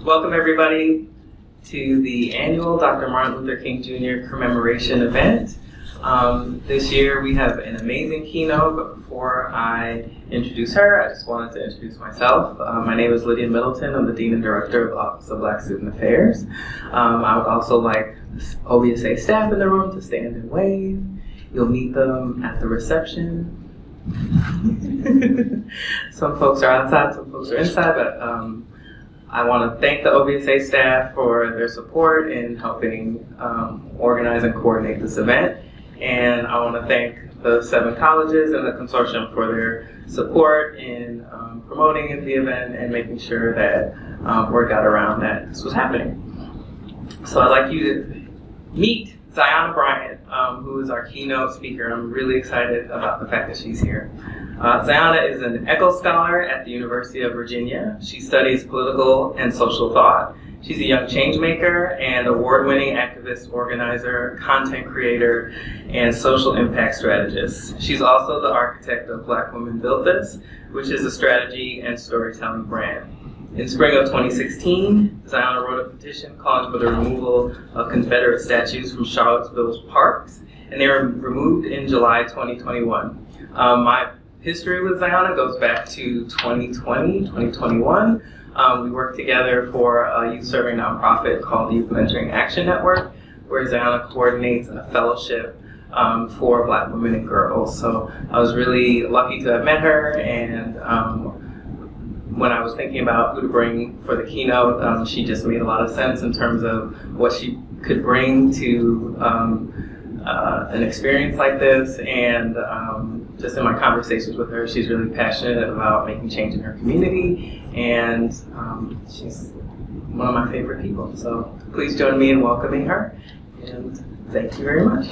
Welcome everybody to the annual Dr. Martin Luther King Jr. commemoration event. This year we have an amazing keynote, but before I introduce her, I just wanted to introduce myself. My name is Lydia Middleton. I'm the Dean and Director of Obsa Black Student Affairs. I would also like OBSA staff in the room to stand and wave. You'll meet them at the reception. Some folks are outside, some folks are inside, but I want to thank the OBSA staff for their support in helping organize and coordinate this event. And I want to thank the 7 colleges and the consortium for their support in promoting the event and making sure that word got around that this was happening. So I'd like you to meet Ziona Bryant, who is our keynote speaker. I'm really excited about the fact that she's here. Ziona is an ECHO scholar at the University of Virginia. She studies political and social thought. She's a young change maker and award-winning activist, organizer, content creator, and social impact strategist. She's also the architect of Black Women Built This, which is a strategy and storytelling brand. In spring of 2016, Ziona wrote a petition calling for the removal of Confederate statues from Charlottesville's parks, and they were removed in July 2021. My history with Ziona goes back to 2020, 2021. We worked together for a youth-serving nonprofit called the Youth Mentoring Action Network, where Ziona coordinates a fellowship for Black women and girls. So I was really lucky to have met her, and when I was thinking about who to bring for the keynote, she just made a lot of sense in terms of what she could bring to an experience like this. And just in my conversations with her, she's really passionate about making change in her community, and she's one of my favorite people. So please join me in welcoming her, and thank you very much.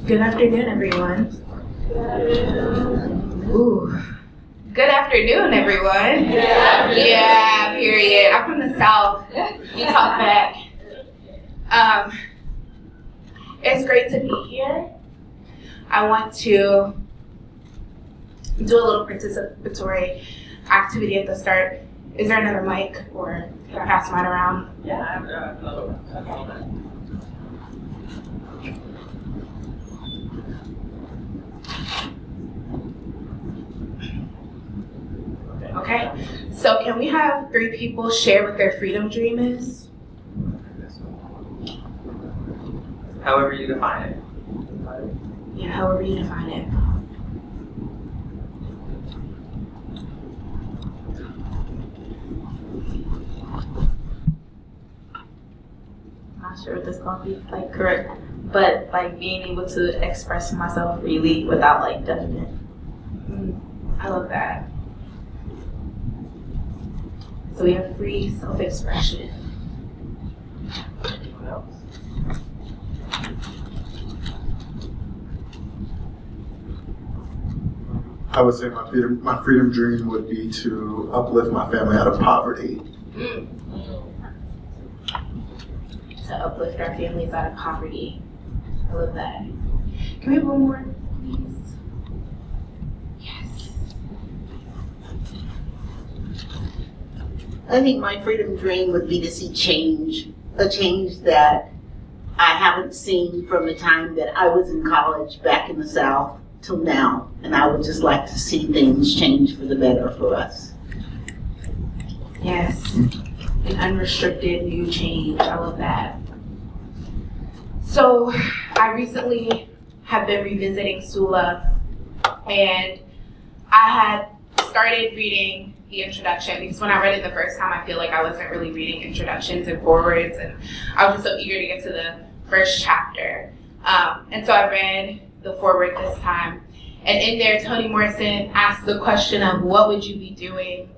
Good afternoon, everyone. Ooh. Good afternoon, everyone. Yeah, period. I'm from the South. You talk back. It's great to be here. I want to do a little participatory activity at the start. Is there another mic, or can I pass mine around? Yeah, I have another one. Okay, so can we have 3 people share what their freedom dream is? However you define it. Yeah, however you define it. Not sure what this is gonna be like correct, but like being able to express myself freely without like judgment. I love that. So we have free self-expression. Anyone else? I would say my freedom dream would be to uplift my family out of poverty. To uplift our families out of poverty. I love that. Can we have one more, please? Yes. I think my freedom dream would be to see change, a change that I haven't seen from the time that I was in college back in the South till now. And I would just like to see things change for the better for us. Yes. An unrestricted new change. I love that. So I recently have been revisiting Sula, and I had started reading the introduction, because when I read it the first time, I feel like I wasn't really reading introductions and forewords, and I was just so eager to get to the first chapter. And so I read the foreword this time, and in there, Toni Morrison asked the question of what would you be doing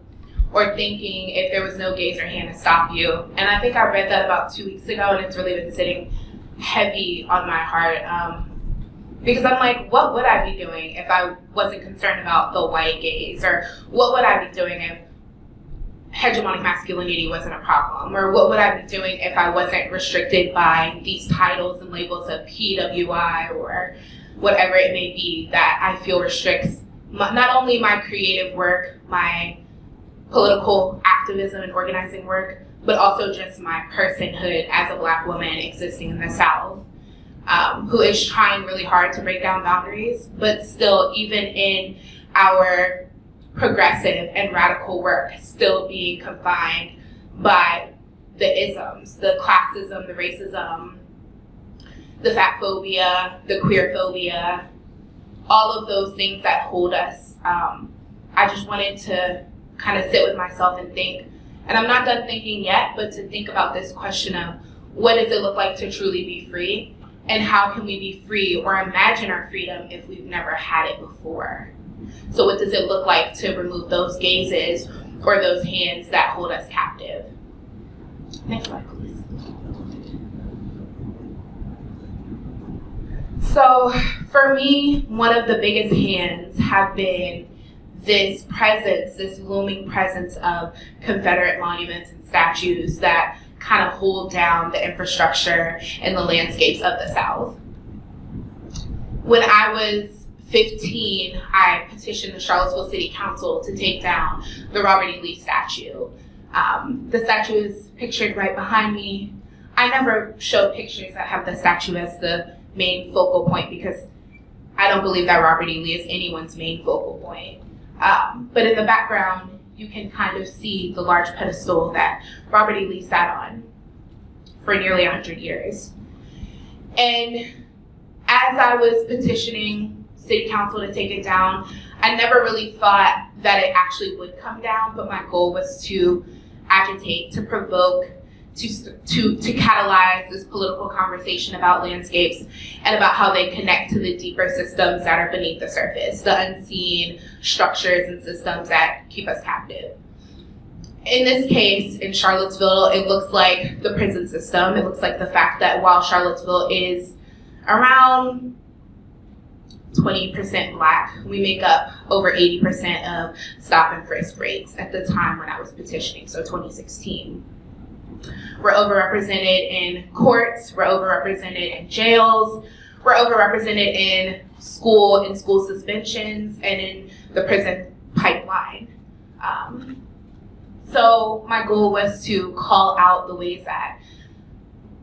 or thinking if there was no gaze or hand to stop you. And I think I read that about 2 weeks ago, and it's really been sitting heavy on my heart. Because I'm like, what would I be doing if I wasn't concerned about the white gaze? Or what would I be doing if hegemonic masculinity wasn't a problem? Or what would I be doing if I wasn't restricted by these titles and labels of PWI or whatever it may be that I feel restricts not only my creative work, my political activism and organizing work, but also just my personhood as a Black woman existing in the South, who is trying really hard to break down boundaries, but still, even in our progressive and radical work, still being confined by the isms, the classism, the racism, the fat phobia, the queer phobia, all of those things that hold us. I just wanted to kind of sit with myself and think, and I'm not done thinking yet, but to think about this question of what does it look like to truly be free, and how can we be free or imagine our freedom if we've never had it before? So what does it look like to remove those gazes or those hands that hold us captive? Next slide, please. So for me, one of the biggest hands have been this presence, this looming presence of Confederate monuments and statues that kind of hold down the infrastructure and the landscapes of the South. When I was 15, I petitioned the Charlottesville City Council to take down the Robert E. Lee statue. The statue is pictured right behind me. I never show pictures that have the statue as the main focal point because I don't believe that Robert E. Lee is anyone's main focal point. But in the background, you can kind of see the large pedestal that Robert E. Lee sat on for nearly 100 years. And as I was petitioning City Council to take it down, I never really thought that it actually would come down, but my goal was to agitate, to provoke, to catalyze this political conversation about landscapes and about how they connect to the deeper systems that are beneath the surface, the unseen structures and systems that keep us captive. In this case, in Charlottesville, it looks like the prison system. It looks like the fact that while Charlottesville is around 20% Black, we make up over 80% of stop and frisk rates at the time when I was petitioning, so 2016. We're overrepresented in courts, we're overrepresented in jails, we're overrepresented in school suspensions, and in the prison pipeline. So my goal was to call out the ways that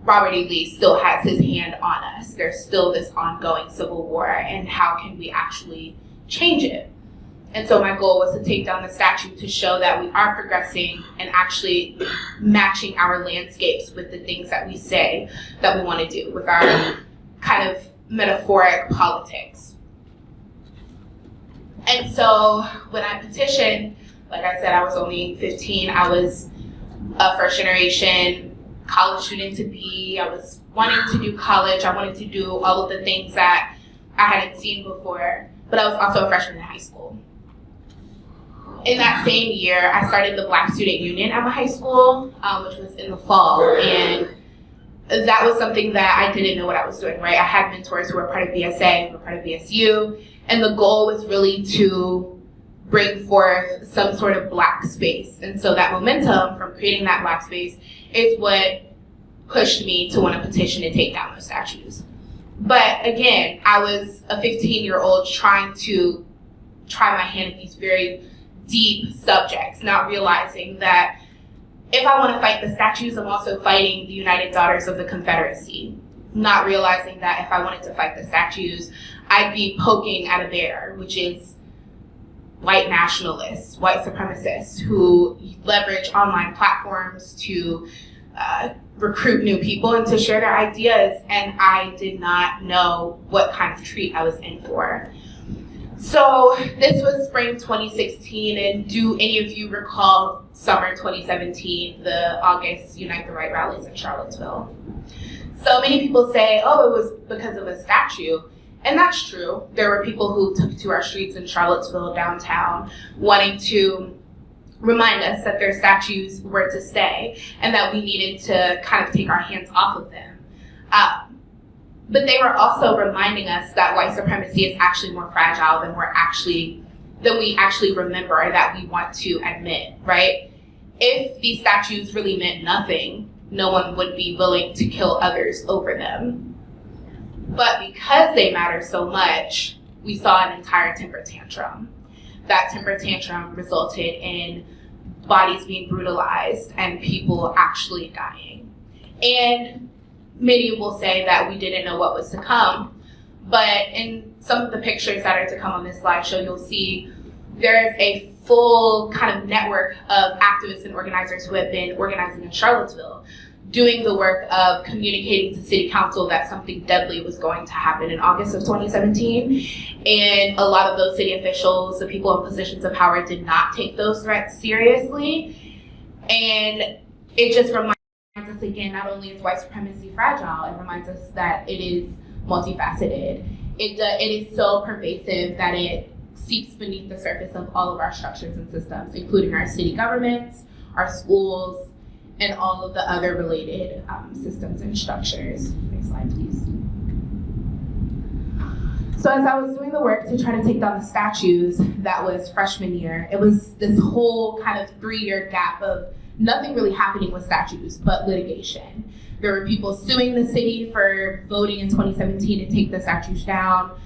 Robert E. Lee still has his hand on us. There's still this ongoing civil war, and how can we actually change it? And so my goal was to take down the statue to show that we are progressing and actually matching our landscapes with the things that we say that we want to do with our kind of metaphoric politics. And so when I petitioned, like I said, I was only 15. I was a first generation college student to be. I was wanting to do college. I wanted to do all of the things that I hadn't seen before, but I was also a freshman in high school. In that same year, I started the Black Student Union at my high school, which was in the fall, and that was something that I didn't know what I was doing, right? I had mentors who were part of BSA, who were part of BSU, and the goal was really to bring forth some sort of Black space. And so that momentum from creating that Black space is what pushed me to want to petition to take down those statues. But again, I was a 15-year-old trying to try my hand at these very deep subjects, not realizing that if I want to fight the statues, I'm also fighting the United Daughters of the Confederacy. Not realizing that if I wanted to fight the statues, I'd be poking at a bear, which is white nationalists, white supremacists who leverage online platforms to recruit new people and to share their ideas. And I did not know what kind of treat I was in for. So this was spring 2016, and do any of you recall summer 2017, the August Unite the Right rallies in Charlottesville? So many people say, oh, it was because of a statue. And that's true. There were people who took to our streets in Charlottesville, downtown, wanting to remind us that their statues were to stay and that we needed to kind of take our hands off of them. But they were also reminding us that white supremacy is actually more fragile than we actually remember, or that we want to admit, right? If these statues really meant nothing, no one would be willing to kill others over them. But because they matter so much, we saw an entire temper tantrum. That temper tantrum resulted in bodies being brutalized and people actually dying. And many will say that we didn't know what was to come, but in some of the pictures that are to come on this slideshow, you'll see there's a full kind of network of activists and organizers who have been organizing in Charlottesville, doing the work of communicating to City Council that something deadly was going to happen in August of 2017. And a lot of those city officials, the people in positions of power, did not take those threats seriously. And it just reminds us again, not only is white supremacy fragile, it reminds us that it is multifaceted. It is so pervasive that it seeps beneath the surface of all of our structures and systems, including our city governments, our schools, and all of the other related systems and structures. Next slide, please. So as I was doing the work to try to take down the statues, that was freshman year. It was this whole kind of 3-year gap of nothing really happening with statues, but litigation. There were people suing the city for voting in 2017 to take the statues down.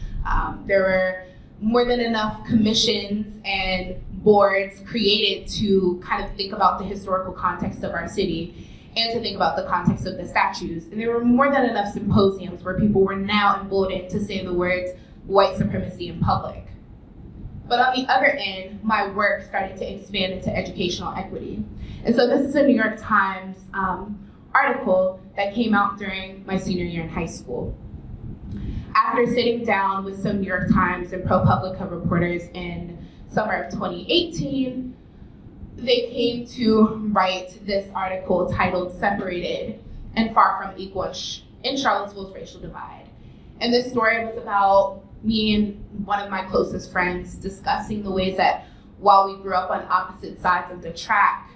There were more than enough commissions and boards created to kind of think about the historical context of our city and to think about the context of the statues. And there were more than enough symposiums where people were now emboldened to say the words white supremacy in public. But on the other end, my work started to expand into educational equity. And so this is a New York Times article that came out during my senior year in high school. After sitting down with some New York Times and ProPublica reporters in summer of 2018, they came to write this article titled "Separated and Far from Equal in Charlottesville's Racial Divide." And this story was about me and one of my closest friends discussing the ways that while we grew up on opposite sides of the track,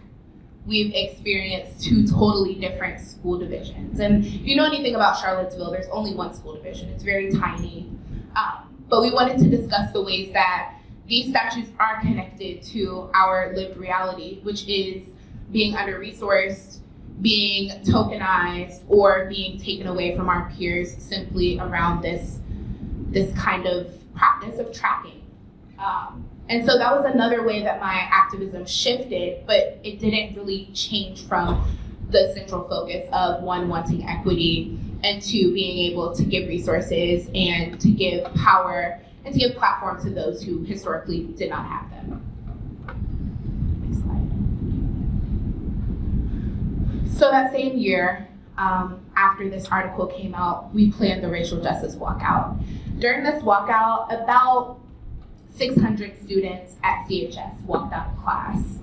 we've experienced 2 totally different school divisions. And if you know anything about Charlottesville, there's only one school division. It's very tiny. But we wanted to discuss the ways that these statues are connected to our lived reality, which is being under-resourced, being tokenized, or being taken away from our peers simply around this kind of practice of tracking. And so that was another way that my activism shifted, but it didn't really change from the central focus of 1, wanting equity, and 2, being able to give resources and to give power and to give platform to those who historically did not have them. Next slide. So that same year, after this article came out, we planned the racial justice walkout. During this walkout, about 600 students at CHS walked out of class.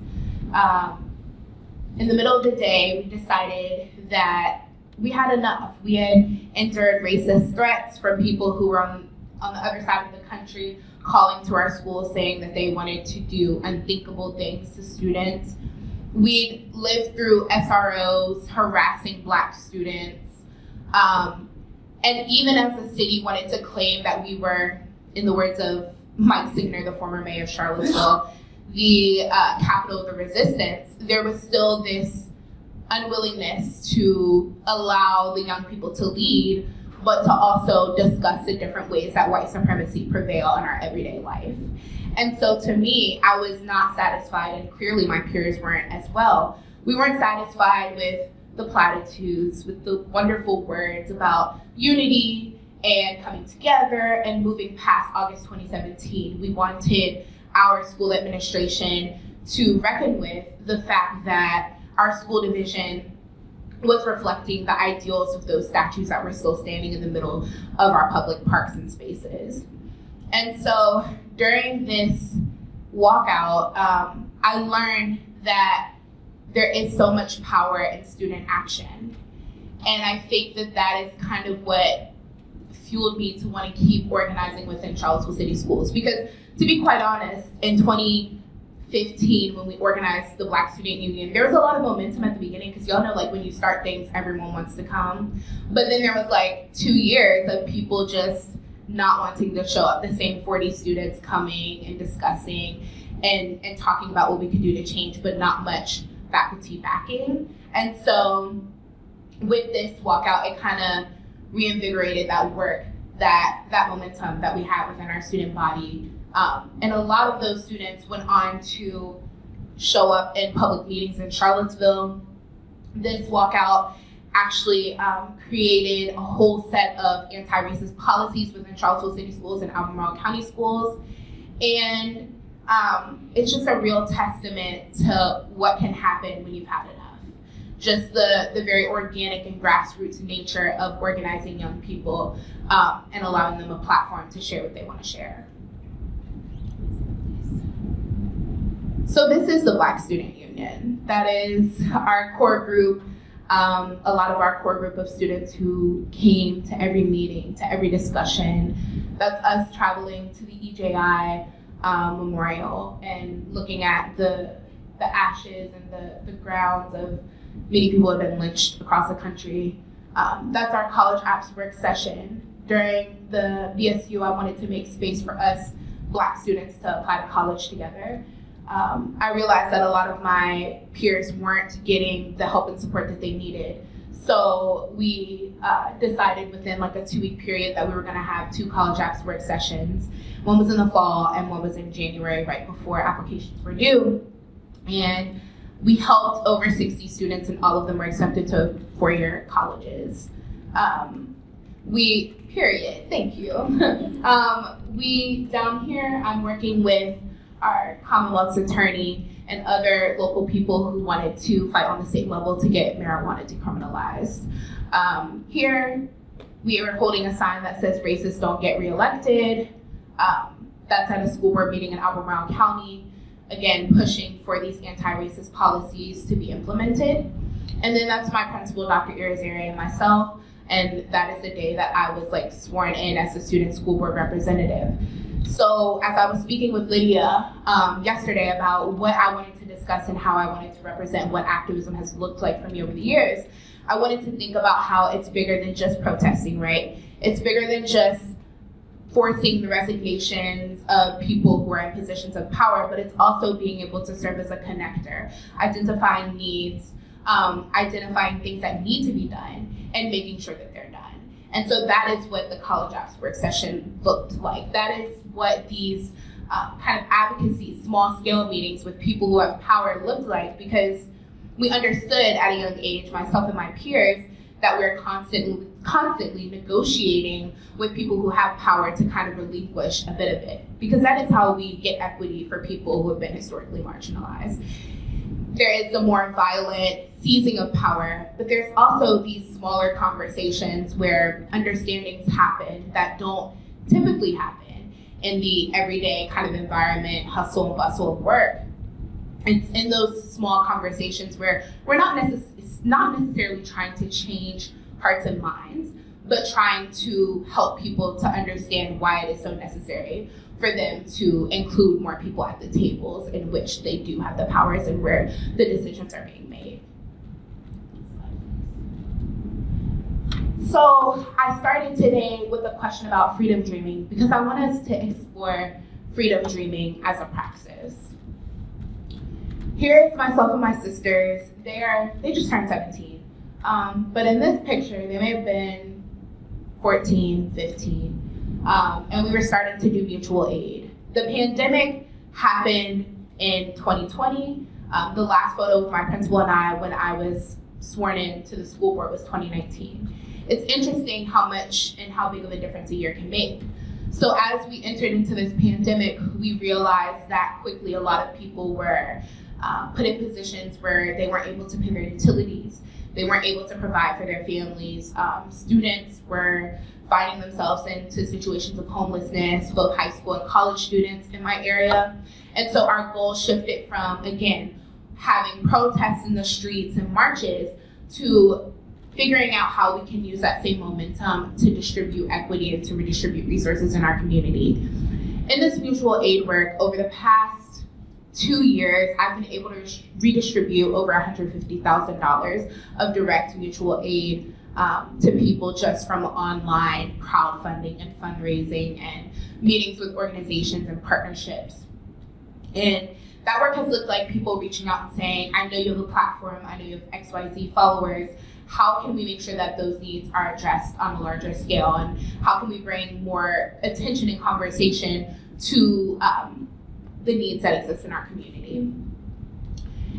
In the middle of the day, we decided that we had enough. We had endured racist threats from people who were on the other side of the country calling to our school saying that they wanted to do unthinkable things to students. We'd lived through SROs harassing Black students. And even as the city wanted to claim that we were, in the words of Mike Signer, the former mayor of Charlottesville, the capital of the resistance, there was still this unwillingness to allow the young people to lead, but to also discuss the different ways that white supremacy prevail in our everyday life. And so to me, I was not satisfied, and clearly my peers weren't as well. We weren't satisfied with the platitudes, with the wonderful words about unity and coming together and moving past August 2017. We wanted our school administration to reckon with the fact that our school division was reflecting the ideals of those statues that were still standing in the middle of our public parks and spaces. And so during this walkout, I learned that there is so much power in student action. And I think that that is kind of what fueled me to want to keep organizing within Charlottesville City Schools. Because to be quite honest, in 2015, 2015, when we organized the Black Student Union, there was a lot of momentum at the beginning, because y'all know, like, when you start things, everyone wants to come. But then there was like 2 years of people just not wanting to show up, the same 40 students coming and discussing and talking about what we could do to change, but not much faculty backing. And so with this walkout, it kind of reinvigorated that work, that momentum that we had within our student body. And a lot of those students went on to show up in public meetings in Charlottesville. This walkout actually created a whole set of anti-racist policies within Charlottesville City Schools and Albemarle County Schools. And it's just a real testament to what can happen when you've had enough. Just the very organic and grassroots nature of organizing young people and allowing them a platform to share what they want to share. So this is the Black Student Union. That is our core group, a lot of our core group of students who came to every meeting, to every discussion. That's us traveling to the EJI memorial and looking at the ashes and the grounds of many people who have been lynched across the country. That's our college apps work session. During the BSU, I wanted to make space for us Black students to apply to college together. I realized that a lot of my peers weren't getting the help and support that they needed. So we decided within like a 2-week period that we were gonna have 2 college apps work sessions. One was in the fall and one was in January, right before applications were due. And we helped over 60 students, and all of them were accepted to 4-year colleges. Thank you. Down here, I'm working with our Commonwealth's attorney and other local people who wanted to fight on the state level to get marijuana decriminalized. Here, we are holding a sign that says racists don't get reelected. That's at a school board meeting in Albemarle County, again, pushing for these anti-racist policies to be implemented. And then that's my principal, Dr. Irizarry, and myself, and that is the day that I was like sworn in as a student school board representative. So as I was speaking with Lydia yesterday about what I wanted to discuss and how I wanted to represent what activism has looked like for me over the years, I wanted to think about how it's bigger than just protesting, right? It's bigger than just forcing the resignations of people who are in positions of power, but it's also being able to serve as a connector, identifying needs, identifying things that need to be done, and making sure that they're done. And so that is what the college apps work session looked like. That is what these kind of advocacy, small scale meetings with people who have power looked like, because we understood at a young age, myself and my peers, that we're constantly negotiating with people who have power to kind of relinquish a bit of it, because that is how we get equity for people who have been historically marginalized. There is the more violent seizing of power, but there's also these smaller conversations where understandings happen that don't typically happen in the everyday kind of environment, hustle and bustle of work. It's in those small conversations where we're not necessarily trying to change hearts and minds, but trying to help people to understand why it is so necessary for them to include more people at the tables in which they do have the powers and where the decisions are being made. So I started today with a question about freedom dreaming, because I want us to explore freedom dreaming as a praxis. Here's myself and my sisters. They just turned 17. But in this picture, they may have been 14, 15. And we were starting to do mutual aid. The pandemic happened in 2020. The last photo of my principal and I when I was sworn in to the school board was 2019. It's interesting how much and how big of a difference a year can make. So as we entered into this pandemic, we realized that quickly a lot of people were put in positions where they weren't able to pay their utilities. They weren't able to provide for their families. Students were finding themselves into situations of homelessness, both high school and college students in my area. And so our goal shifted from, again, having protests in the streets and marches to figuring out how we can use that same momentum to distribute equity and to redistribute resources in our community. In this mutual aid work, over the past 2 years, I've been able to redistribute over $150,000 of direct mutual aid to people just from online crowdfunding and fundraising and meetings with organizations and partnerships. And that work has looked like people reaching out and saying, I know you have a platform, I know you have XYZ followers, how can we make sure that those needs are addressed on a larger scale, and how can we bring more attention and conversation to the needs that exist in our community.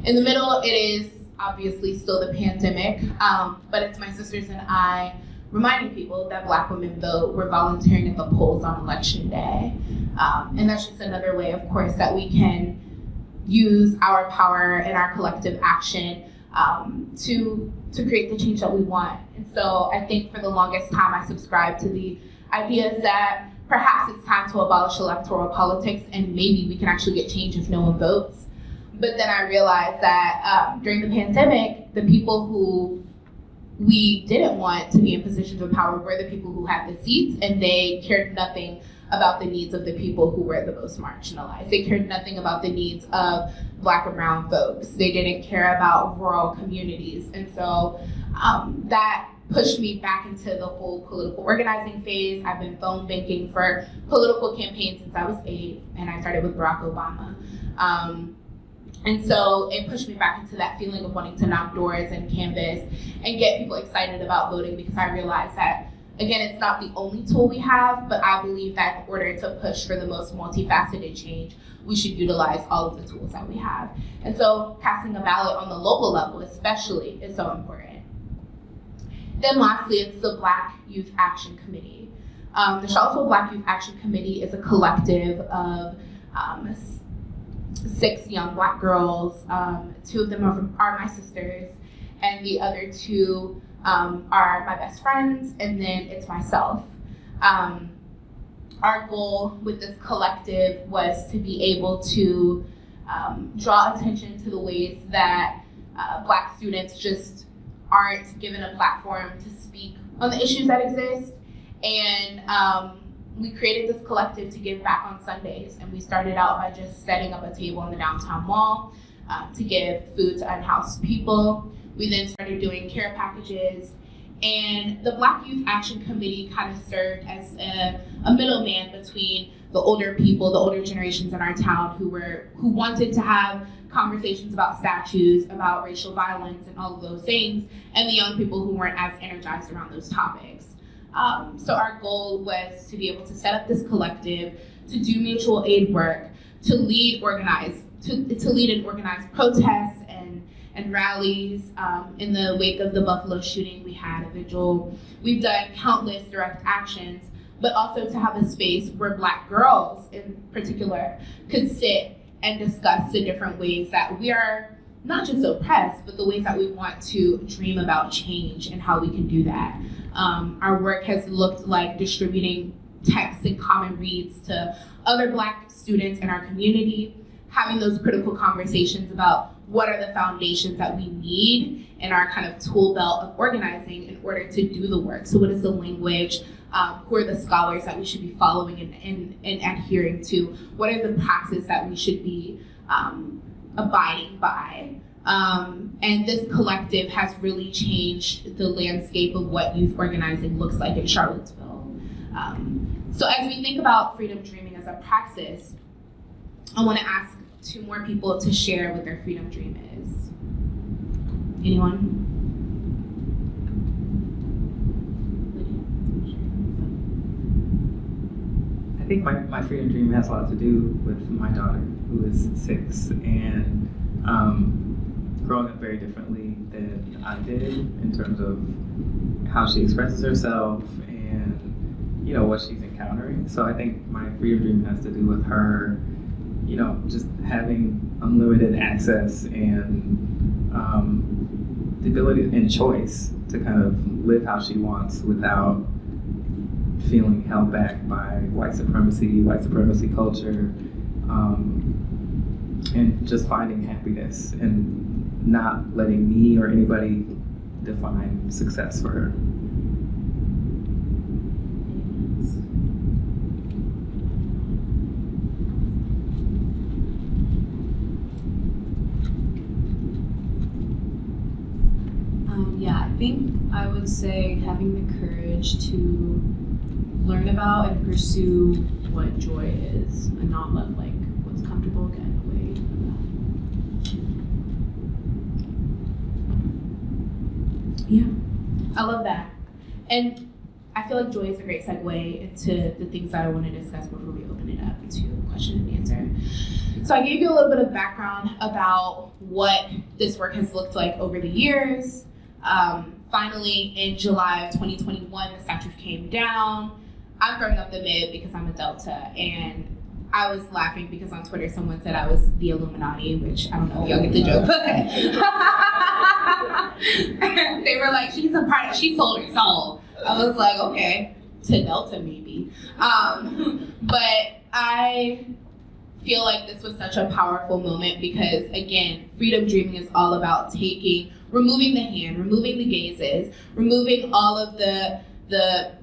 In the middle, it is obviously still the pandemic, but it's my sisters and I reminding people that Black women vote. We're volunteering at the polls on election day. And that's just another way, of course, that we can use our power and our collective action to create the change that we want. And so I think for the longest time I subscribed to the ideas that perhaps it's time to abolish electoral politics and maybe we can actually get change if no one votes. But then I realized that during the pandemic, the people who we didn't want to be in positions of power were the people who had the seats, and they cared nothing about the needs of the people who were the most marginalized. They cared nothing about the needs of Black and brown folks. They didn't care about rural communities. And so that pushed me back into the whole political organizing phase. I've been phone banking for political campaigns since I was 8, and I started with Barack Obama. And so it pushed me back into that feeling of wanting to knock doors and canvass and get people excited about voting, because I realized that, again, it's not the only tool we have, but I believe that in order to push for the most multifaceted change, we should utilize all of the tools that we have. And so casting a ballot on the local level especially is so important. Then lastly, it's the Black Youth Action Committee. The Charlottesville Black Youth Action Committee is a collective of 6 young Black girls. 2 of them are my sisters, and the other 2 are my best friends, and then it's myself. Our goal with this collective was to be able to draw attention to the ways that Black students just aren't given a platform to speak on the issues that exist. And we created this collective to give back on Sundays, and we started out by just setting up a table in the downtown mall to give food to unhoused people. We then started doing care packages, and the Black Youth Action Committee kind of served as a middleman between the older people, the older generations in our town who wanted to have conversations about statues, about racial violence and all of those things, and the young people who weren't as energized around those topics. So our goal was to be able to set up this collective, to do mutual aid work, to lead and organize protests and rallies. In the wake of the Buffalo shooting, we had a vigil. We've done countless direct actions, but also to have a space where Black girls in particular could sit and discuss the different ways that we are not just oppressed, but the ways that we want to dream about change and how we can do that. Our work has looked like distributing texts and common reads to other Black students in our community, having those critical conversations about what are the foundations that we need in our kind of tool belt of organizing in order to do the work. So what is the language? Who are the scholars that we should be following and adhering to? What are the practices that we should be abiding by? And this collective has really changed the landscape of what youth organizing looks like in Charlottesville. So as we think about freedom dreaming as a praxis, I want to ask 2 more people to share what their freedom dream is. Anyone? I think my freedom dream has a lot to do with my daughter, who is 6, and growing up very differently than I did in terms of how she expresses herself and what she's encountering. So I think my freedom dream has to do with her, just having unlimited access and the ability and choice to kind of live how she wants without feeling held back by white supremacy culture, and just finding happiness and not letting me or anybody define success for her. I would say having the courage to learn about and pursue what joy is and not let like what's comfortable get in the way of that. Yeah, I love that. And I feel like joy is a great segue into the things that I want to discuss before we open it up to question and answer. So I gave you a little bit of background about what this work has looked like over the years. Finally, in July of 2021, the statue came down. I'm throwing up the mid because I'm a Delta, and I was laughing because on Twitter someone said I was the Illuminati, which I don't know if y'all get the joke, but they were like, she sold her soul. I was like, okay, to Delta maybe. But I feel like this was such a powerful moment because, again, freedom dreaming is all about removing the hand, removing the gazes, removing all of the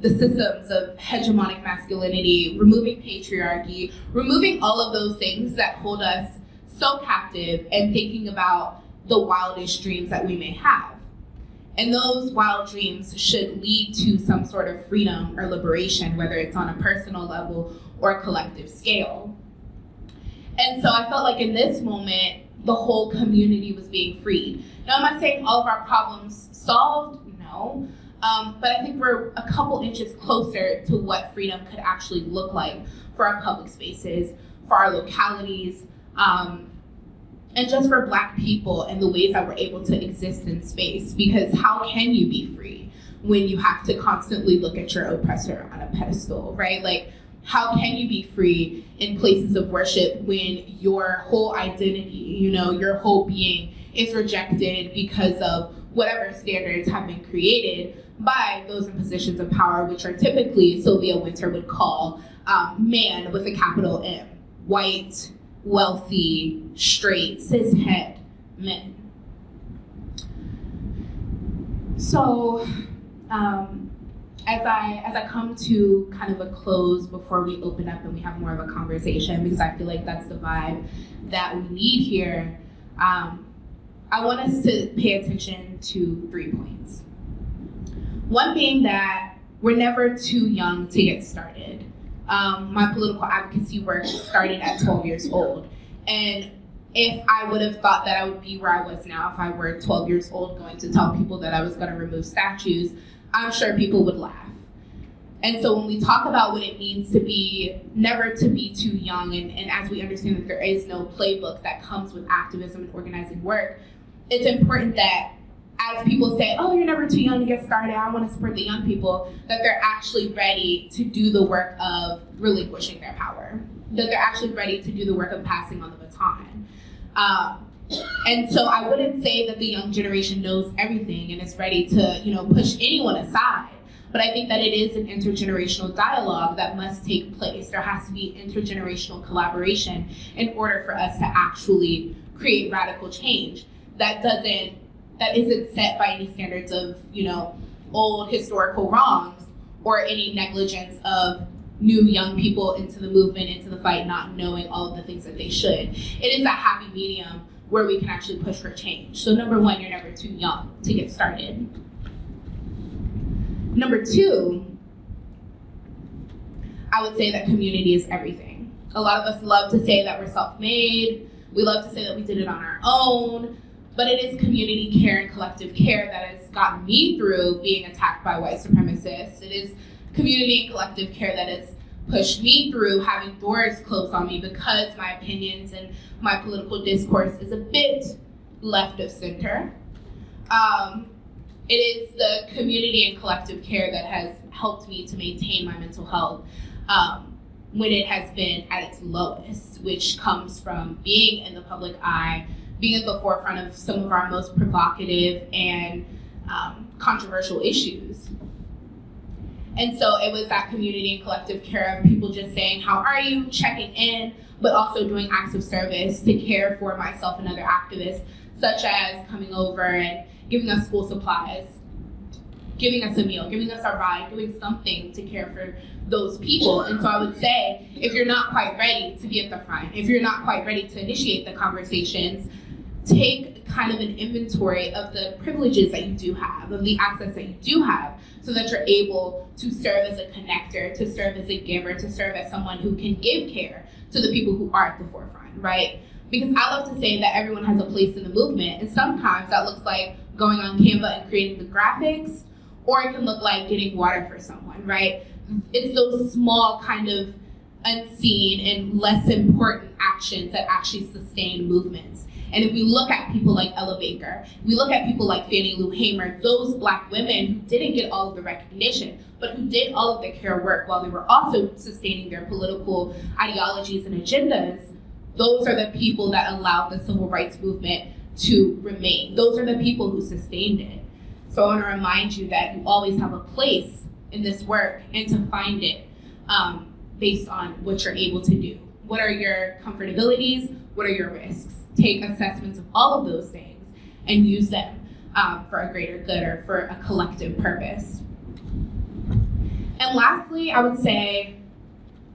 systems of hegemonic masculinity, removing patriarchy, removing all of those things that hold us so captive and thinking about the wildest dreams that we may have. And those wild dreams should lead to some sort of freedom or liberation, whether it's on a personal level or a collective scale. And so I felt like in this moment, the whole community was being freed. Now, am I saying all of our problems solved? No. But I think we're a couple inches closer to what freedom could actually look like for our public spaces, for our localities, and just for Black people and the ways that we're able to exist in space. Because how can you be free when you have to constantly look at your oppressor on a pedestal, right? Like, how can you be free in places of worship when your whole identity, your whole being is rejected because of whatever standards have been created by those in positions of power, which are typically, Sylvia Winter would call, man with a capital M, white, wealthy, straight, cishet men. So, as I come to kind of a close before we open up and we have more of a conversation, because I feel like that's the vibe that we need here, I want us to pay attention to 3 points. One being that we're never too young to get started. My political advocacy work started at 12 years old. And if I would have thought that I would be where I was now, if I were 12 years old going to tell people that I was going to remove statues, I'm sure people would laugh. And so when we talk about what it means to be, never to be too young, and as we understand that there is no playbook that comes with activism and organizing work, it's important that as people say, oh, you're never too young to get started, I want to support the young people, that they're actually ready to do the work of relinquishing their power, that they're actually ready to do the work of passing on the baton. And so I wouldn't say that the young generation knows everything and is ready to, push anyone aside. But I think that it is an intergenerational dialogue that must take place. There has to be intergenerational collaboration in order for us to actually create radical change that isn't set by any standards of, old historical wrongs or any negligence of new young people into the movement, into the fight, not knowing all of the things that they should. It is that happy medium where we can actually push for change. So number 1, you're never too young to get started. Number 2, I would say that community is everything. A lot of us love to say that we're self-made. We love to say that we did it on our own. But it is community care and collective care that has gotten me through being attacked by white supremacists. It is community and collective care that has pushed me through having doors closed on me because my opinions and my political discourse is a bit left of center. It is the community and collective care that has helped me to maintain my mental health when it has been at its lowest, which comes from being in the public eye, being at the forefront of some of our most provocative and controversial issues. And so it was that community and collective care of people just saying, how are you, checking in, but also doing acts of service to care for myself and other activists, such as coming over and giving us school supplies, giving us a meal, giving us a ride, doing something to care for those people. And so I would say, if you're not quite ready to be at the front, if you're not quite ready to initiate the conversations, take kind of an inventory of the privileges that you do have, of the access that you do have, so that you're able to serve as a connector, to serve as a giver, to serve as someone who can give care to the people who are at the forefront, right? Because I love to say that everyone has a place in the movement, and sometimes that looks like going on Canva and creating the graphics, or it can look like getting water for someone, right? It's those small kind of unseen and less important actions that actually sustain movements. And if we look at people like Ella Baker, we look at people like Fannie Lou Hamer, those Black women who didn't get all of the recognition, but who did all of the care work while they were also sustaining their political ideologies and agendas, those are the people that allowed the civil rights movement to remain. Those are the people who sustained it. So I want to remind you that you always have a place in this work, and to find it based on what you're able to do. What are your comfortabilities? What are your risks? Take assessments of all of those things and use them for a greater good or for a collective purpose. And lastly, I would say,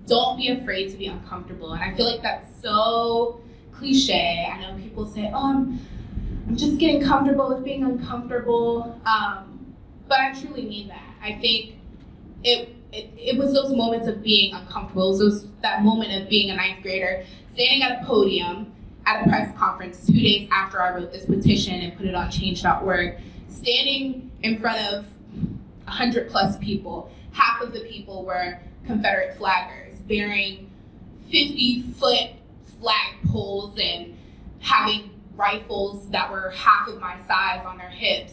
don't be afraid to be uncomfortable. And I feel like that's so cliche. I know people say, oh, I'm just getting comfortable with being uncomfortable. But I truly mean that. I think it was those moments of being uncomfortable. It was that moment of being a ninth grader, standing at a podium at a press conference 2 days after I wrote this petition and put it on change.org, standing in front of 100+ people. Half of the people were Confederate flaggers, bearing 50-foot flag poles and having rifles that were half of my size on their hips,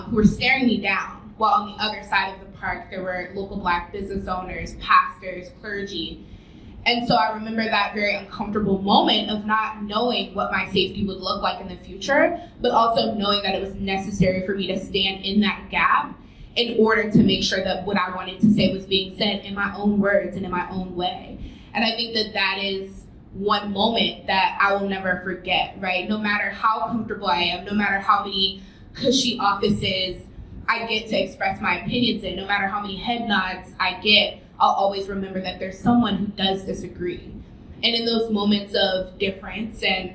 who were staring me down. While on the other side of the park, there were local Black business owners, pastors, clergy. And so I remember that very uncomfortable moment of not knowing what my safety would look like in the future, but also knowing that it was necessary for me to stand in that gap in order to make sure that what I wanted to say was being said in my own words and in my own way. And I think that that is one moment that I will never forget, right? No matter how comfortable I am, no matter how many cushy offices I get to express my opinions in, no matter how many head nods I get, I'll always remember that there's someone who does disagree. And in those moments of difference and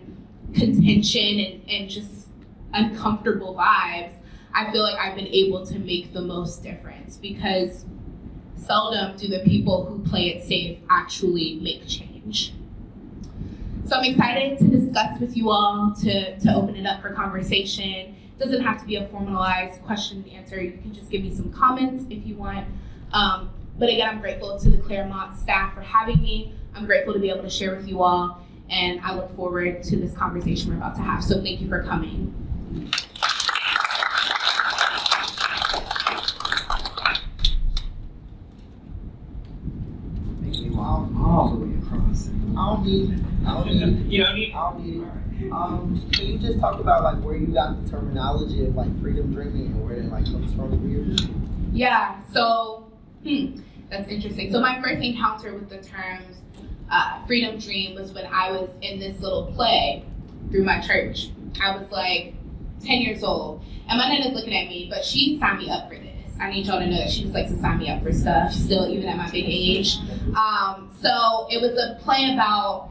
contention and just uncomfortable vibes, I feel like I've been able to make the most difference, because seldom do the people who play it safe actually make change. So I'm excited to discuss with you all, to open it up for conversation. It doesn't have to be a formalized question and answer. You can just give me some comments if you want. But again, I'm grateful to the Claremont staff for having me. I'm grateful to be able to share with you all, and I look forward to this conversation we're about to have. So thank you for coming. I don't need it. Can you just talk about like where you got the terminology of like freedom dreaming and where it like comes from for you? Yeah, so that's interesting. So my first encounter with the terms freedom dream was when I was in this little play through my church. I was like 10 years old, and my nana is looking at me, but she signed me up for this. I need y'all to know that she just likes to sign me up for stuff still, even at my big age. So it was a play about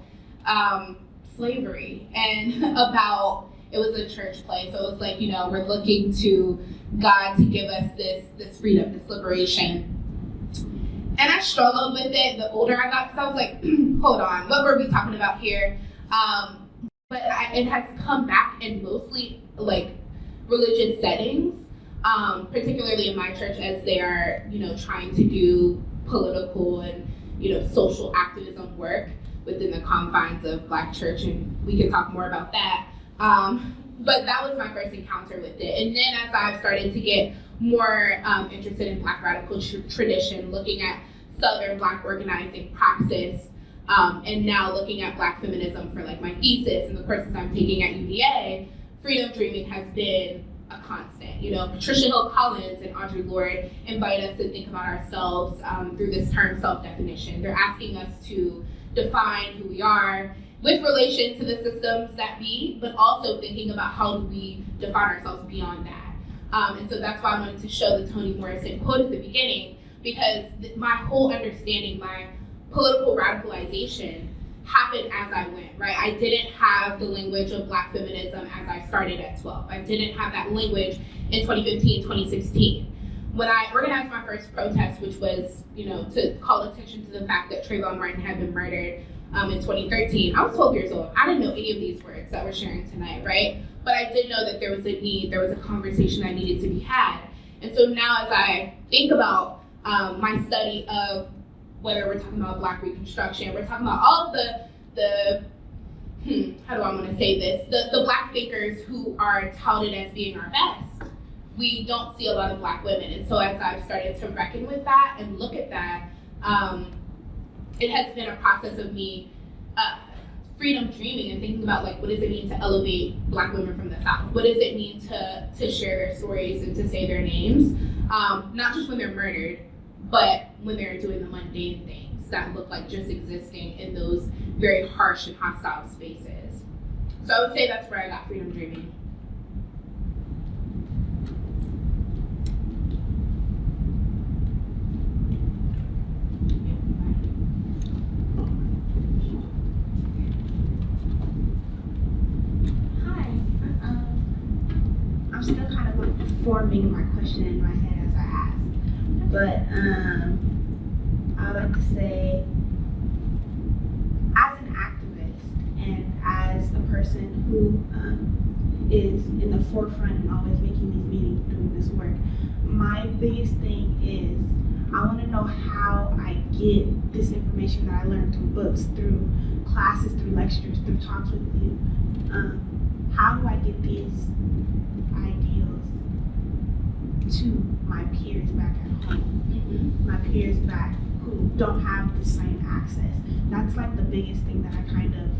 slavery and about, it was a church play. So it was like, we're looking to God to give us this freedom, this liberation. And I struggled with it the older I got, because I was like, hold on, what were we talking about here? But it has come back in mostly like religious settings. Particularly in my church, as they are, trying to do political and, social activism work within the confines of Black church, and we can talk more about that. But that was my first encounter with it. And then as I've started to get more interested in Black radical tradition, looking at Southern Black organizing praxis, and now looking at Black feminism for like my thesis and the courses I'm taking at UVA, freedom dreaming has been a constant. Patricia Hill Collins and Audre Lorde invite us to think about ourselves through this term self-definition. They're asking us to define who we are with relation to the systems that be, but also thinking about how do we define ourselves beyond that. And so that's why I wanted to show the Toni Morrison quote at the beginning, because my whole understanding, my political radicalization happened as I went, right? I didn't have the language of Black feminism as I started at 12. I didn't have that language in 2015, 2016. When I organized my first protest, which was, to call attention to the fact that Trayvon Martin had been murdered in 2013, I was 12 years old. I didn't know any of these words that we're sharing tonight, right? But I did know that there was a need, there was a conversation that needed to be had. And so now as I think about my study of whether we're talking about Black Reconstruction, we're talking about all of the how do I want to say this? The Black thinkers who are touted as being our best. We don't see a lot of Black women. And so as I've started to reckon with that and look at that, it has been a process of me freedom dreaming and thinking about, like, what does it mean to elevate Black women from the South? What does it mean to share their stories and to say their names? Not just when they're murdered, but when they're doing the mundane things that look like just existing in those very harsh and hostile spaces. So I would say that's where I got freedom dreaming. I'm still kind of like forming my question in my head as I ask. But I would like to say, as an activist and as a person who is in the forefront and always making these meetings, doing this work, my biggest thing is I want to know how I get this information that I learned through books, through classes, through lectures, through talks with you. How do I get these ideals to my peers back at home? My peers back who don't have the same access. That's like the biggest thing that I kind of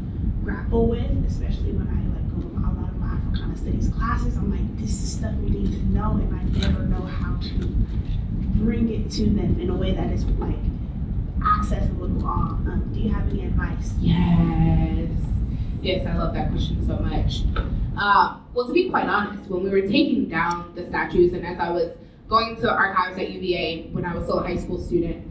grapple with, especially when I like go to a lot of my Africana studies classes. I'm like, this is stuff we need to know, and I never know how to bring it to them in a way that is like accessible to all. Do you have any advice? Yes, I love that question so much. Well, to be quite honest, when we were taking down the statues and as I was going to archives at UVA when I was still a high school student,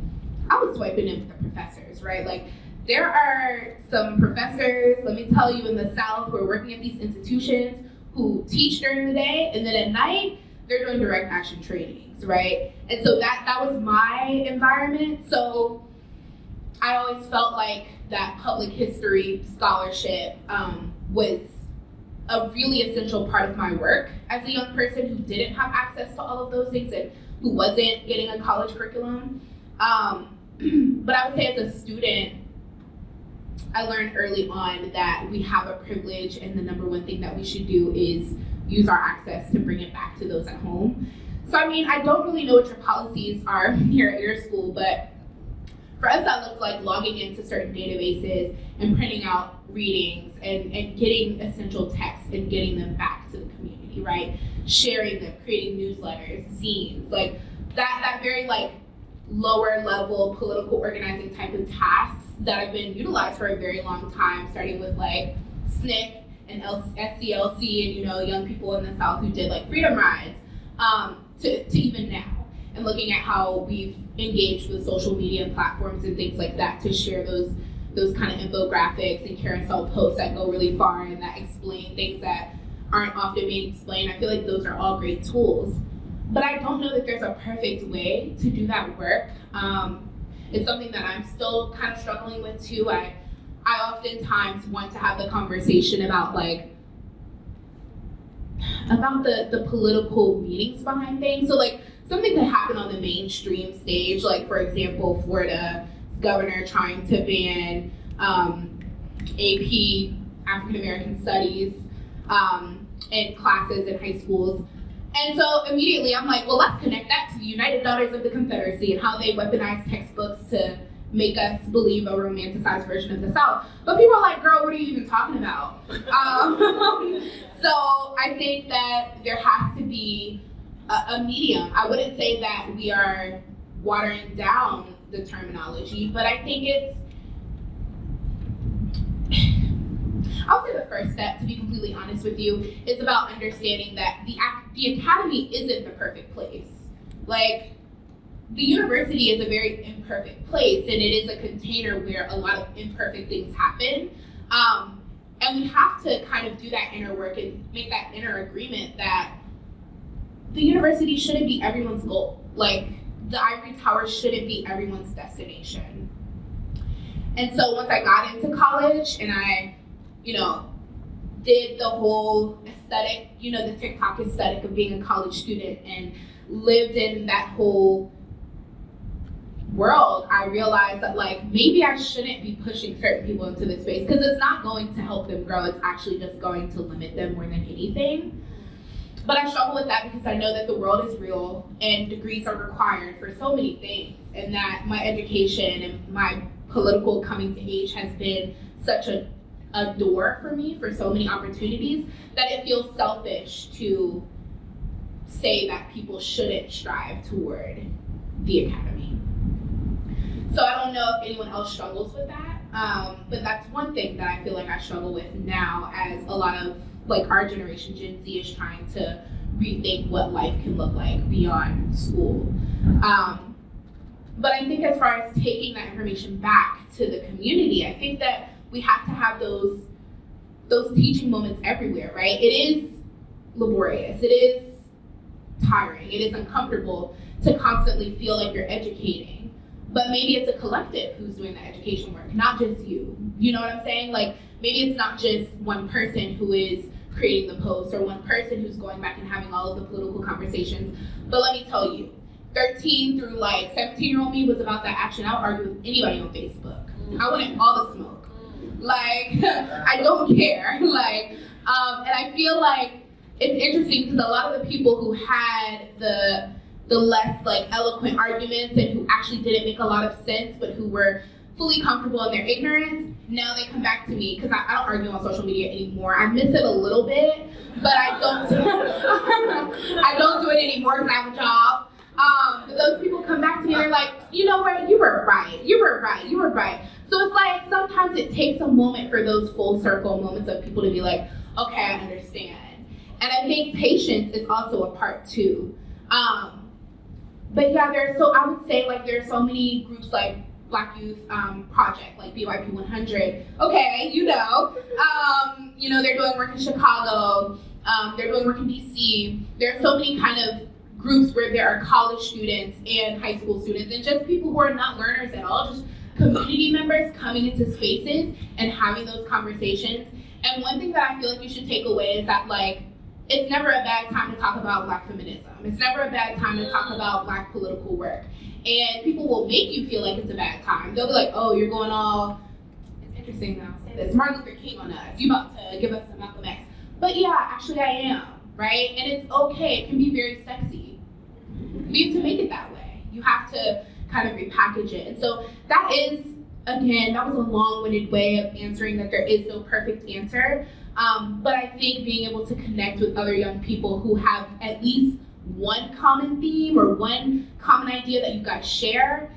I was swiping in with the professors, right? Like, there are some professors, let me tell you, in the South who are working at these institutions who teach during the day, and then at night, they're doing direct action trainings, right? And so that was my environment. So I always felt like that public history scholarship was a really essential part of my work as a young person who didn't have access to all of those things and who wasn't getting a college curriculum. But I would say as a student, I learned early on that we have a privilege, and the number one thing that we should do is use our access to bring it back to those at home. So I mean, I don't really know what your policies are here at your school, but for us that looks like logging into certain databases and printing out readings and getting essential texts and getting them back to the community, right? Sharing them, creating newsletters, zines, like that very like lower level political organizing type of tasks that have been utilized for a very long time, starting with like SNCC and SCLC and young people in the South who did like freedom rides, to even now, and looking at how we've engaged with social media platforms and things like that to share those kind of infographics and carousel posts that go really far and that explain things that aren't often being explained. I feel like those are all great tools. But I don't know that there's a perfect way to do that work. It's something that I'm still kind of struggling with too. I oftentimes want to have the conversation about the political meanings behind things. So like something could happen on the mainstream stage, like for example, Florida governor trying to ban AP African American Studies in classes in high schools. And so immediately I'm like, well, let's connect that to the United Daughters of the Confederacy and how they weaponize textbooks to make us believe a romanticized version of the South. But people are like, girl, what are you even talking about? So I think that there has to be a medium. I wouldn't say that we are watering down the terminology, but I think I would say the first step, to be completely honest with you, is about understanding that the academy isn't the perfect place. Like, the university is a very imperfect place, and it is a container where a lot of imperfect things happen. And we have to kind of do that inner work and make that inner agreement that the university shouldn't be everyone's goal. Like, the ivory tower shouldn't be everyone's destination. And so once I got into college and I, did the whole aesthetic, the TikTok aesthetic of being a college student and lived in that whole world, I realized that maybe I shouldn't be pushing certain people into this space because it's not going to help them grow. It's actually just going to limit them more than anything. But I struggle with that because I know that the world is real and degrees are required for so many things, and that my education and my political coming to age has been such a door for me for so many opportunities that it feels selfish to say that people shouldn't strive toward the academy. So I don't know if anyone else struggles with that, but that's one thing that I feel like I struggle with now, as a lot of our generation, Gen Z, is trying to rethink what life can look like beyond school. But I think as far as taking that information back to the community, I think that we have to have those teaching moments everywhere, right? It is laborious, it is tiring, it is uncomfortable to constantly feel like you're educating. But maybe it's a collective who's doing the education work, not just you. You know what I'm saying? Maybe it's not just one person who is creating the post or one person who's going back and having all of the political conversations. But let me tell you, 13 through 17-year-old me was about that action. I would argue with anybody on Facebook. I wanted all the smoke. I don't care. And I feel like it's interesting because a lot of the people who had the less eloquent arguments and who actually didn't make a lot of sense, but who were fully comfortable in their ignorance, now they come back to me, because I don't argue on social media anymore. I miss it a little bit, but I don't do it anymore because I have a job. But those people come back to me and they're like, you know what, you were right. So it's sometimes it takes a moment for those full circle moments of people to be like, okay, I understand. And I think patience is also a part too. But yeah, I would say there are so many groups like Black Youth Project, like BYP 100. Okay, they're doing work in Chicago. They're doing work in DC. There are so many kind of groups where there are college students and high school students and just people who are not learners at all, just community members coming into spaces and having those conversations. And one thing that I feel like you should take away is that it's never a bad time to talk about Black feminism. It's never a bad time to talk about Black political work. And people will make you feel like it's a bad time. They'll be like, oh, you're going all, it's interesting that I'll say this, Martin Luther King on us. You about to give us some Malcolm X. But yeah, actually I am, right? And it's okay, it can be very sexy. We have to make it that way. You have to kind of repackage it. And so that is, again, that was a long-winded way of answering that there is no perfect answer. But I think being able to connect with other young people who have at least one common theme or one common idea that you guys share,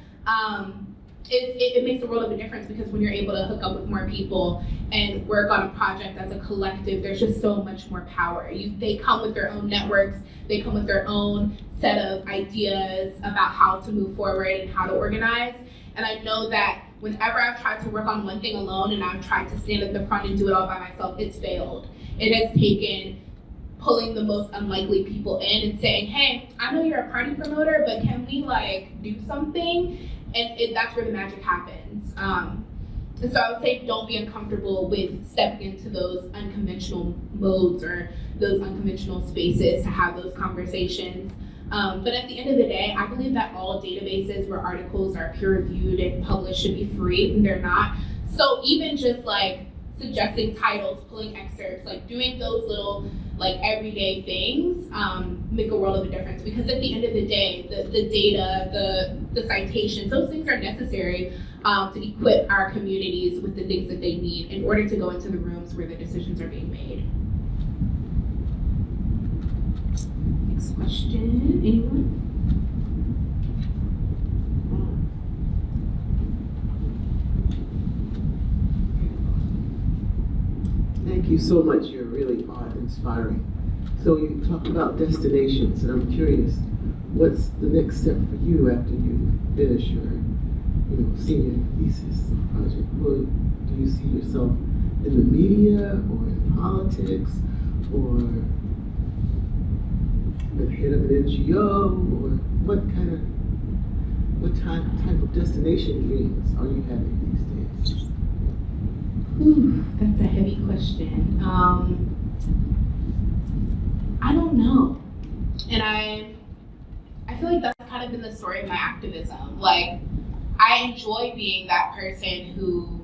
it makes a world of a difference, because when you're able to hook up with more people and work on a project as a collective, there's just so much more power. They come with their own networks, they come with their own set of ideas about how to move forward and how to organize. And I know that whenever I've tried to work on one thing alone and I've tried to stand at the front and do it all by myself, it's failed. It has taken pulling the most unlikely people in and saying, hey, I know you're a party promoter, but can we do something? And that's where the magic happens. And so I would say don't be uncomfortable with stepping into those unconventional modes or those unconventional spaces to have those conversations. But at the end of the day, I believe that all databases where articles are peer-reviewed and published should be free, and they're not. So even just suggesting titles, pulling excerpts, doing those little everyday things make a world of a difference, because at the end of the day, the data, the citations, those things are necessary to equip our communities with the things that they need in order to go into the rooms where the decisions are being made. Next question, anyone? Thank you so much. You're really inspiring. So you talked about destinations, and I'm curious, what's the next step for you after you finish your, senior thesis project? Well, do you see yourself in the media or in politics or the head of an NGO, or what type of destination dreams are you having these days? That's a heavy question. I don't know. And I feel like that's kind of been the story of my activism. Like, I enjoy being that person who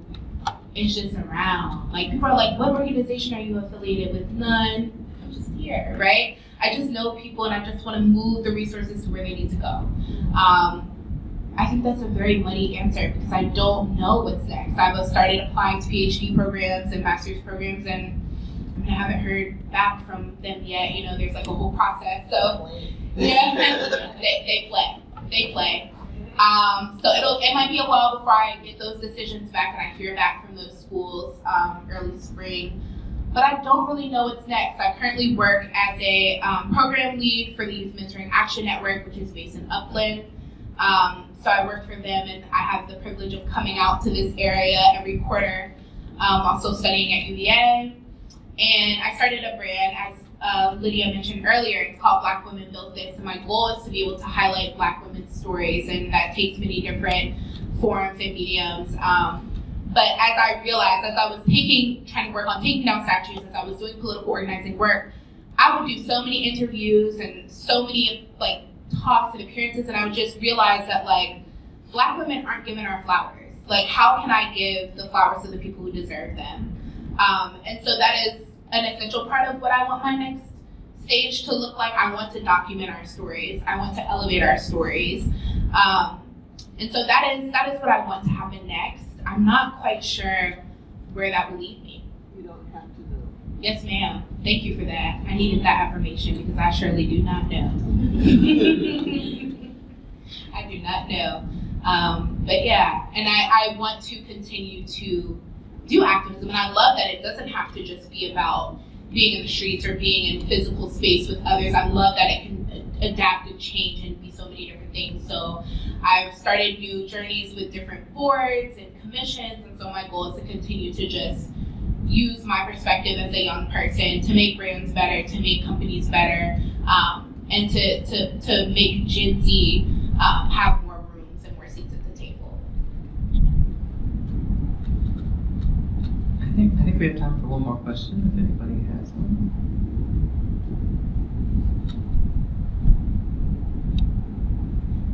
is just around. Like, people are like, what organization are you affiliated with? None. I'm just here, right? I just know people and I just want to move the resources to where they need to go. I think that's a very muddy answer because I don't know what's next. I've started applying to PhD programs and master's programs, and I haven't heard back from them yet. There's like a whole process. So yeah, they play. So it might be a while before I get those decisions back and I hear back from those schools early spring. But I don't really know what's next. I currently work as a program lead for the Youth Mentoring Action Network, which is based in Upland. So I work for them, and I have the privilege of coming out to this area every quarter. Also studying at UVA. And I started a brand, as Lydia mentioned earlier. It's called Black Women Built This, and my goal is to be able to highlight Black women's stories, and that takes many different forms and mediums. But as I realized, as I was trying to work on taking down statues, as I was doing political organizing work, I would do so many interviews and so many talks and appearances, and I would just realize that Black women aren't given our flowers. How can I give the flowers to the people who deserve them? And so that is an essential part of what I want my next stage to look like. I want to document our stories. I want to elevate our stories. And so that is what I want to happen next. I'm not quite sure where that will lead me. You don't have to know. Yes, ma'am. Thank you for that. I needed that affirmation because I surely do not know. I do not know. But yeah, and I want to continue to do activism, and I love that it doesn't have to just be about being in the streets or being in physical space with others. I love that it can adapt and change and be so many different things. So I've started new journeys with different boards and commissions, and so my goal is to continue to just use my perspective as a young person to make brands better, to make companies better, and to make Gen Z have more rooms and more seats at the table. I think we have time for one more question if anybody has one.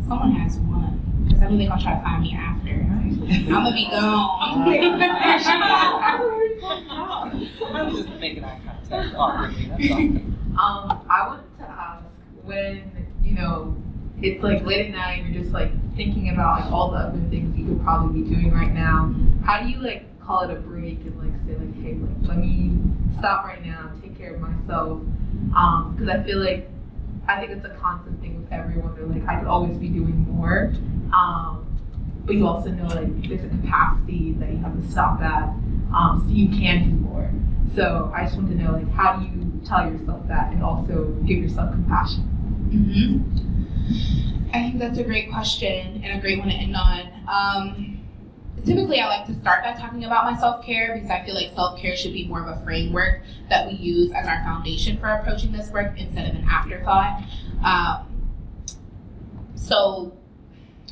Someone has one, because I know they're gonna try to find me after. I'm gonna be gone. I'm just making eye contact awkwardly, that's all. I wanted to ask, when, it's late at night, you're just thinking about all the other things you could probably be doing right now, how do you call it a break and say hey, let me stop right now, take care of myself? Because I think it's a constant thing with everyone. They're I could always be doing more. But you also know there's a capacity that you have to stop at, so you can do more. So I just want to know how do you tell yourself that and also give yourself compassion? I think that's a great question and a great one to end on. Typically, I like to start by talking about my self-care because I feel like self-care should be more of a framework that we use as our foundation for approaching this work instead of an afterthought. So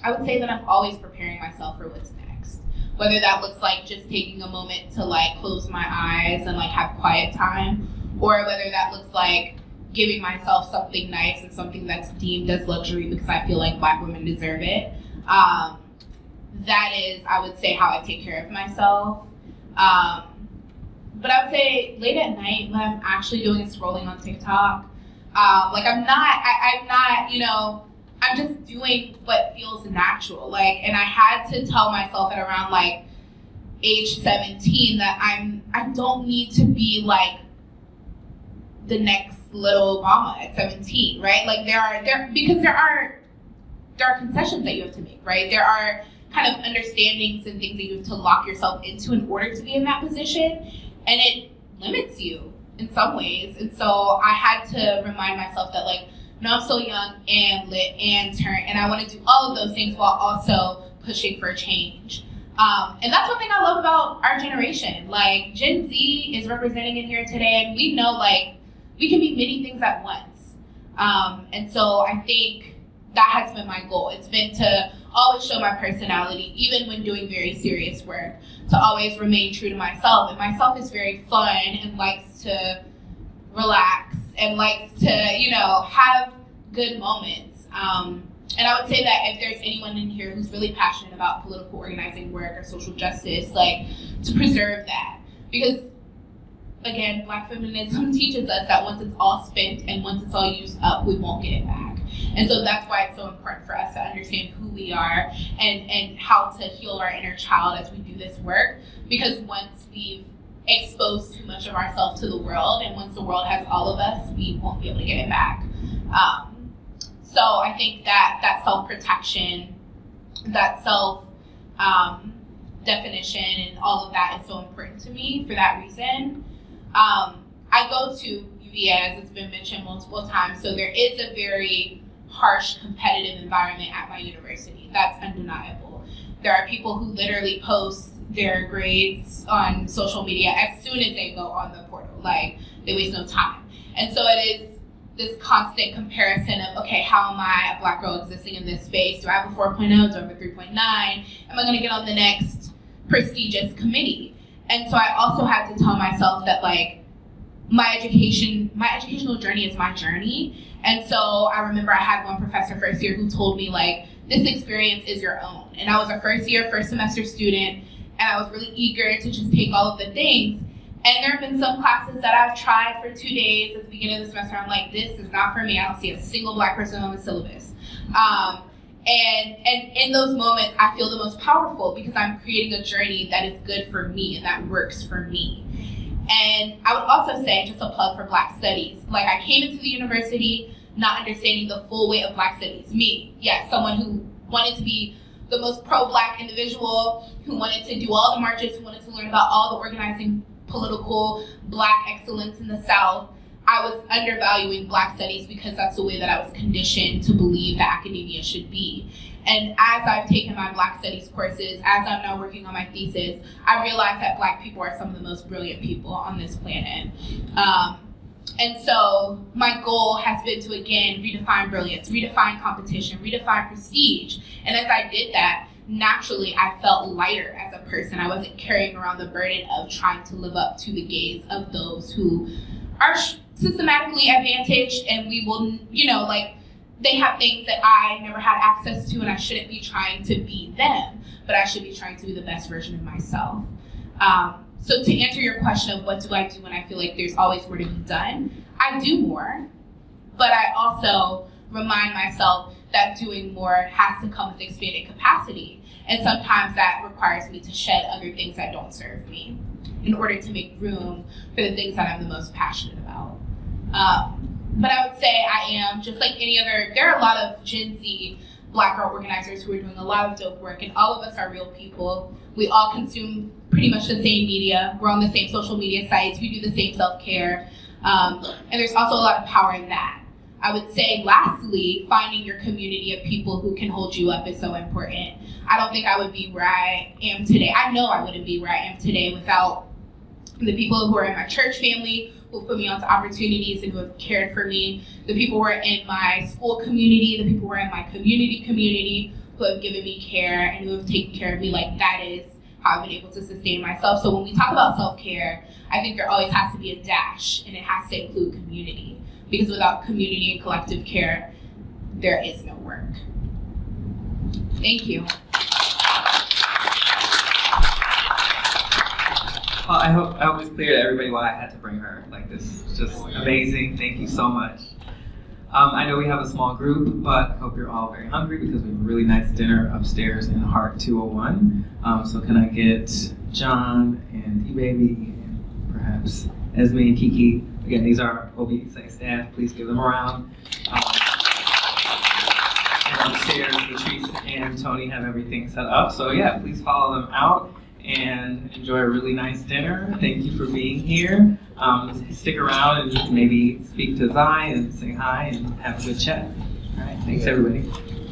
I would say that I'm always preparing myself for what's next. Whether that looks like just taking a moment to close my eyes and have quiet time, or whether that looks like giving myself something nice and something that's deemed as luxury because I feel like Black women deserve it. That is, I would say, how I take care of myself. But I would say late at night, what I'm actually doing is scrolling on TikTok. I'm not, I'm just doing what feels natural. And I had to tell myself at around age 17 that I don't need to be the next little Obama at 17, right? There are concessions that you have to make, right? There are kind of understandings and things that you have to lock yourself into in order to be in that position, and it limits you in some ways. And so I had to remind myself that no, I'm so young and lit and turn, and I want to do all of those things while also pushing for change. And that's one thing I love about our generation. Like, Gen Z is representing in here today, and we know, like, we can be many things at once. And so I think that has been my goal. It's been to always show my personality, even when doing very serious work, to always remain true to myself. And myself is very fun and likes to relax and likes to, have good moments. And I would say that if there's anyone in here who's really passionate about political organizing work or social justice, like, to preserve that. Because, again, Black feminism teaches us that once it's all spent and once it's all used up, we won't get it back. And so that's why it's so important for us to understand who we are and how to heal our inner child as we do this work. Because once we've exposed too much of ourselves to the world, and once the world has all of us, we won't be able to get it back. So I think that self-protection, that self-definition, and all of that is so important to me for that reason. I go to UVA, as it's been mentioned multiple times, so there is a very harsh competitive environment at my university. That's undeniable. There are people who literally post their grades on social media as soon as they go on the portal. Like, they waste no time. And so it is this constant comparison of, okay, how am I, a Black girl existing in this space? Do I have a 4.0? Do I have a 3.9? Am I going to get on the next prestigious committee? And so I also had to tell myself that, like, my educational journey is my journey. And so I remember I had one professor first year who told me, like, this experience is your own. And I was a first semester student, and I was really eager to just take all of the things. And there have been some classes that I've tried for 2 days at the beginning of the semester. I'm like, this is not for me. I don't see a single Black person on the syllabus. And in those moments, I feel the most powerful because I'm creating a journey that is good for me and that works for me. And I would also say, just a plug for Black Studies. Like, I came into the university not understanding the full weight of Black Studies. Me, yes, someone who wanted to be the most pro-Black individual, who wanted to do all the marches, who wanted to learn about all the organizing political Black excellence in the South. I was undervaluing Black Studies because that's the way that I was conditioned to believe that academia should be. And as I've taken my Black Studies courses, as I'm now working on my thesis, I realized that Black people are some of the most brilliant people on this planet. And so my goal has been to, again, redefine brilliance, redefine competition, redefine prestige. And as I did that, naturally, I felt lighter as a person. I wasn't carrying around the burden of trying to live up to the gaze of those who are systematically advantaged, and we will, they have things that I never had access to, and I shouldn't be trying to be them, but I should be trying to be the best version of myself. So to answer your question of what do I do when I feel like there's always more to be done, I do more, but I also remind myself that doing more has to come with expanded capacity. And sometimes that requires me to shed other things that don't serve me in order to make room for the things that I'm the most passionate about. But I would say I am, just like any other, there are a lot of Gen Z Black girl organizers who are doing a lot of dope work, and all of us are real people. We all consume pretty much the same media. We're on the same social media sites. We do the same self-care. And there's also a lot of power in that. I would say, lastly, finding your community of people who can hold you up is so important. I don't think I would be where I am today. I know I wouldn't be where I am today without the people who are in my church family, who put me onto opportunities and who have cared for me, the people who are in my school community, the people who are in my community, who have given me care and who have taken care of me. Like, that is how I've been able to sustain myself. So when we talk about self-care, I think there always has to be a dash, and it has to include community. Because without community and collective care, there is no work. Thank you. Well, I hope it's clear to everybody why I had to bring her. Like, this is just amazing. Thank you so much. I know we have a small group, but I hope you're all very hungry because we have a really nice dinner upstairs in Heart 201. So can I get John and E-Baby and perhaps Esme and Kiki? Again, these are OBSA staff. Please give them a round. And upstairs, Latrice and Tony have everything set up. So yeah, please follow them out. and enjoy a really nice dinner. Thank you for being here. Stick around and you can maybe speak to Zai and say hi and have a good chat. All right, thanks everybody.